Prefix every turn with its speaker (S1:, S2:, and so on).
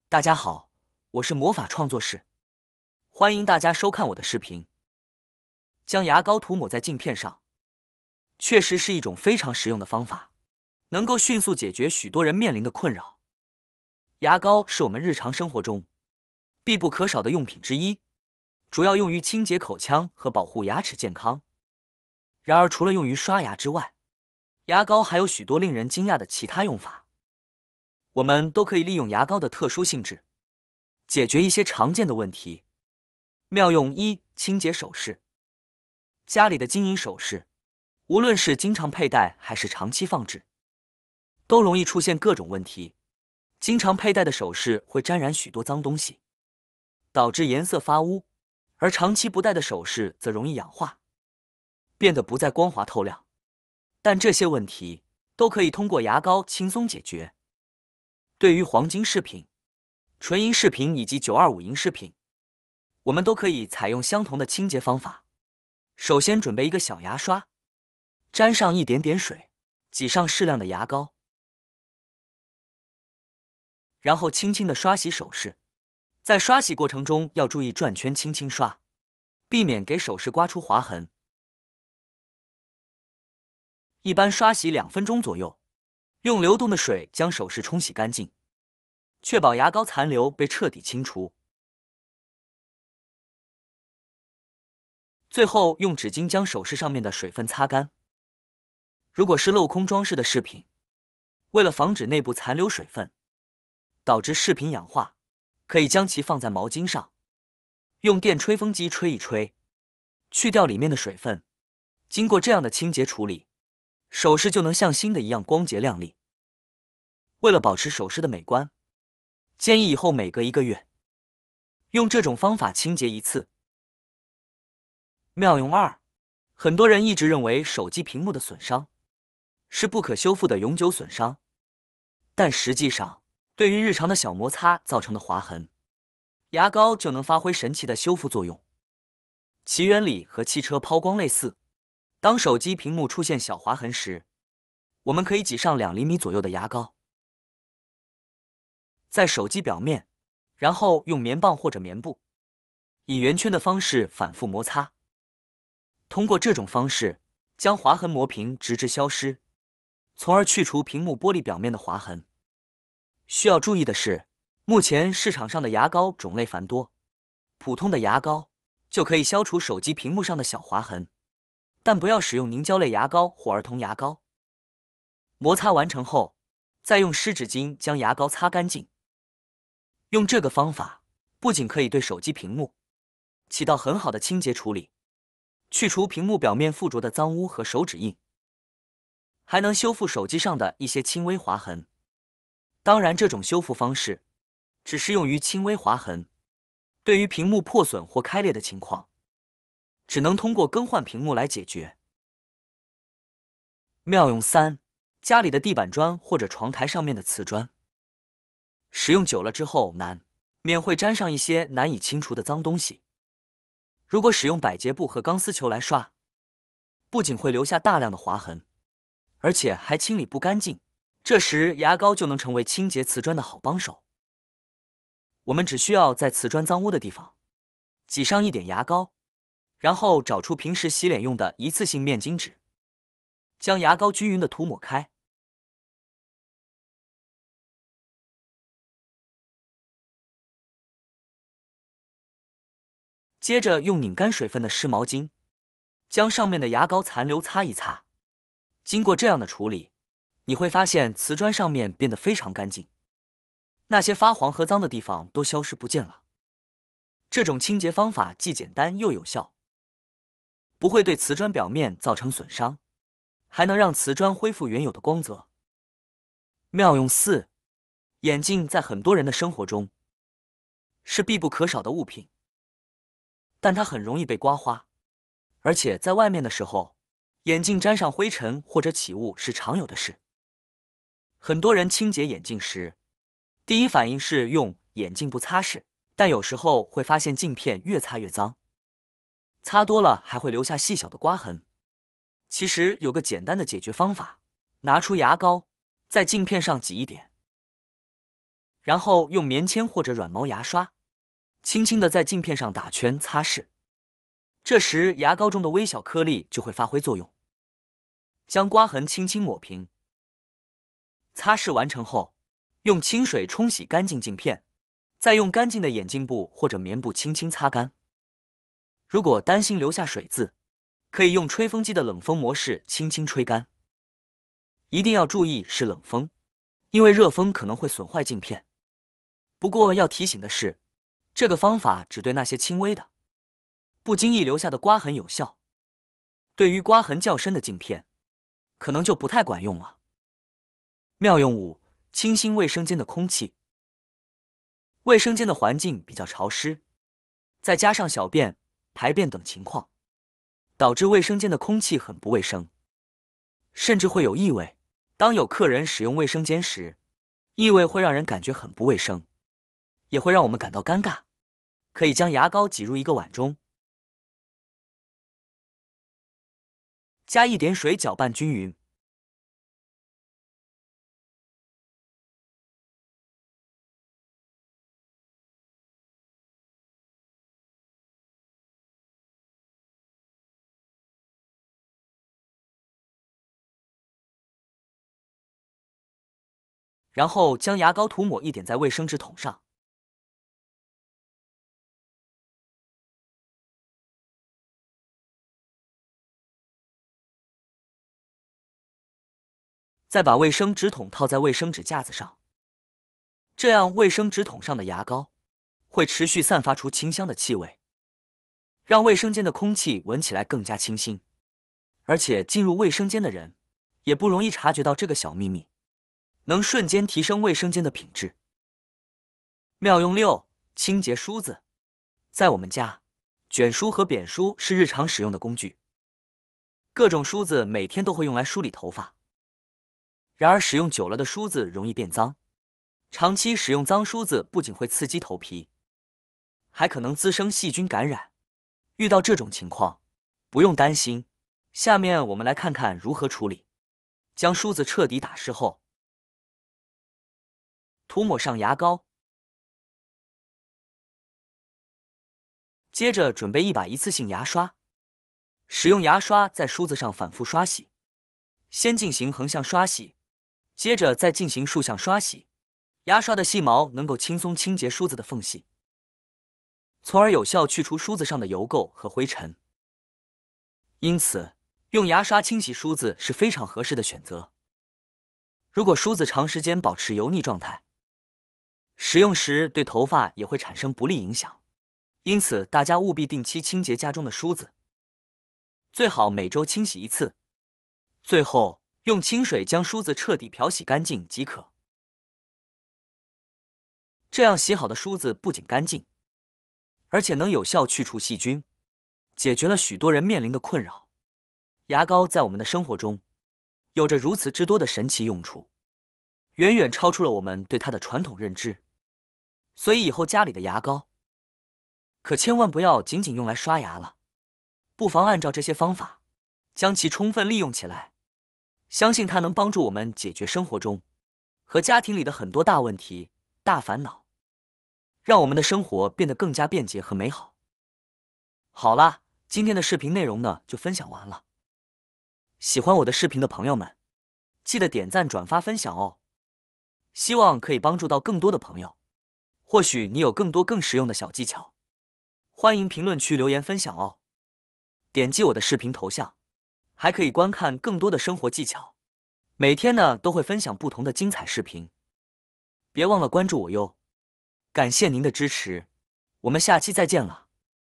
S1: 大家好，我是魔法创作室，欢迎大家收看我的视频。将牙膏涂抹在镜片上，确实是一种非常实用的方法，能够迅速解决许多人面临的困扰。牙膏是我们日常生活中必不可少的用品之一，主要用于清洁口腔和保护牙齿健康。然而，除了用于刷牙之外，牙膏还有许多令人惊讶的其他用法。我们都可以利用牙膏的特殊性质，解决一些常见的问题。妙用一：清洁首饰。家里的金银首饰，无论是经常佩戴还是长期放置，都容易出现各种问题。经常佩戴的首饰会沾染许多脏东西，导致颜色发乌，而长期不戴的首饰则容易氧化，变得不再光滑透亮。但这些问题都可以通过牙膏轻松解决。对于黄金饰品、纯银饰品以及925银饰品，我们都可以采用相同的清洁方法。首先准备一个小牙刷，沾上一点点水，挤上适量的牙膏，然后轻轻地刷洗首饰。在刷洗过程中要注意转圈轻轻刷，避免给首饰刮出划痕。一般刷洗2分钟左右，用流动的水将首饰冲洗干净，确保牙膏残留被彻底清除。最后用纸巾将首饰上面的水分擦干。如果是镂空装饰的饰品，为了防止内部残留水分，导致饰品氧化，可以将其放在毛巾上，用电吹风机吹一吹，去掉里面的水分。经过这样的清洁处理，首饰就能像新的一样光洁亮丽。为了保持首饰的美观，建议以后每隔1个月用这种方法清洁一次。妙用2：很多人一直认为手机屏幕的损伤是不可修复的永久损伤，但实际上，对于日常的小摩擦造成的划痕，牙膏就能发挥神奇的修复作用。其原理和汽车抛光类似，当手机屏幕出现小划痕时，我们可以挤上2厘米左右的牙膏，在手机表面，然后用棉棒或者棉布，以圆圈的方式反复摩擦。通过这种方式，将划痕磨平，直至消失，从而去除屏幕玻璃表面的划痕。需要注意的是，目前市场上的牙膏种类繁多，普通的牙膏就可以消除手机屏幕上的小划痕，但不要使用凝胶类牙膏或儿童牙膏。摩擦完成后，再用湿纸巾将牙膏擦干净。用这个方法，不仅可以对手机屏幕起到很好的清洁处理，去除屏幕表面附着的脏污和手指印，还能修复手机上的一些轻微划痕。当然，这种修复方式只适用于轻微划痕，对于屏幕破损或开裂的情况，只能通过更换屏幕来解决。妙用3：家里的地板砖或者床台上面的瓷砖，使用久了之后难免会沾上一些难以清除的脏东西。如果使用百洁布和钢丝球来刷，不仅会留下大量的划痕，而且还清理不干净。这时牙膏就能成为清洁瓷砖的好帮手。我们只需要在瓷砖脏污的地方挤上一点牙膏，然后找出平时洗脸用的一次性面巾纸，将牙膏均匀地涂抹开。接着用拧干水分的湿毛巾，将上面的牙膏残留擦一擦。经过这样的处理，你会发现瓷砖上面变得非常干净，那些发黄和脏的地方都消失不见了。这种清洁方法既简单又有效，不会对瓷砖表面造成损伤，还能让瓷砖恢复原有的光泽。妙用4：眼镜在很多人的生活中是必不可少的物品，但它很容易被刮花，而且在外面的时候，眼镜沾上灰尘或者起雾是常有的事。很多人清洁眼镜时，第一反应是用眼镜布擦拭，但有时候会发现镜片越擦越脏，擦多了还会留下细小的刮痕。其实有个简单的解决方法，拿出牙膏，在镜片上挤一点，然后用棉签或者软毛牙刷，轻轻地在镜片上打圈擦拭。这时，牙膏中的微小颗粒就会发挥作用，将刮痕轻轻抹平。擦拭完成后，用清水冲洗干净镜片，再用干净的眼镜布或者棉布轻轻擦干。如果担心留下水渍，可以用吹风机的冷风模式轻轻吹干。一定要注意是冷风，因为热风可能会损坏镜片。不过要提醒的是，这个方法只对那些轻微的、不经意留下的刮痕有效，对于刮痕较深的镜片，可能就不太管用了。妙用5：清新卫生间的空气。卫生间的环境比较潮湿，再加上小便、排便等情况，导致卫生间的空气很不卫生，甚至会有异味。当有客人使用卫生间时，异味会让人感觉很不卫生，也会让我们感到尴尬。可以将牙膏挤入一个碗中，加一点水搅拌均匀。然后将牙膏涂抹一点在卫生纸筒上，再把卫生纸筒套在卫生纸架子上，这样卫生纸筒上的牙膏会持续散发出清香的气味，让卫生间的空气闻起来更加清新。而且进入卫生间的人也不容易察觉到这个小秘密，能瞬间提升卫生间的品质。妙用6：清洁梳子。在我们家，卷梳和扁梳是日常使用的工具，各种梳子每天都会用来梳理头发。然而使用久了的梳子容易变脏，长期使用脏梳子不仅会刺激头皮，还可能滋生细菌感染。遇到这种情况，不用担心，下面我们来看看如何处理。将梳子彻底打湿后，涂抹上牙膏，接着准备一把一次性牙刷，使用牙刷在梳子上反复刷洗，先进行横向刷洗，接着再进行竖向刷洗。牙刷的细毛能够轻松清洁梳子的缝隙，从而有效去除梳子上的油垢和灰尘。因此，用牙刷清洗梳子是非常合适的选择。如果梳子长时间保持油腻状态，使用时对头发也会产生不利影响。因此，大家务必定期清洁家中的梳子，最好每周清洗一次。最后，用清水将梳子彻底漂洗干净即可。这样洗好的梳子不仅干净，而且能有效去除细菌，解决了许多人面临的困扰。牙膏在我们的生活中有着如此之多的神奇用处，远远超出了我们对它的传统认知。所以以后家里的牙膏可千万不要仅仅用来刷牙了，不妨按照这些方法将其充分利用起来，相信它能帮助我们解决生活中和家庭里的很多大问题、大烦恼，让我们的生活变得更加便捷和美好。好啦，今天的视频内容呢就分享完了。喜欢我的视频的朋友们，记得点赞、转发、分享哦。希望可以帮助到更多的朋友。或许你有更多更实用的小技巧，欢迎评论区留言分享哦。点击我的视频头像，还可以观看更多的生活技巧。每天呢都会分享不同的精彩视频，别忘了关注我哟。感谢您的支持，我们下期再见了。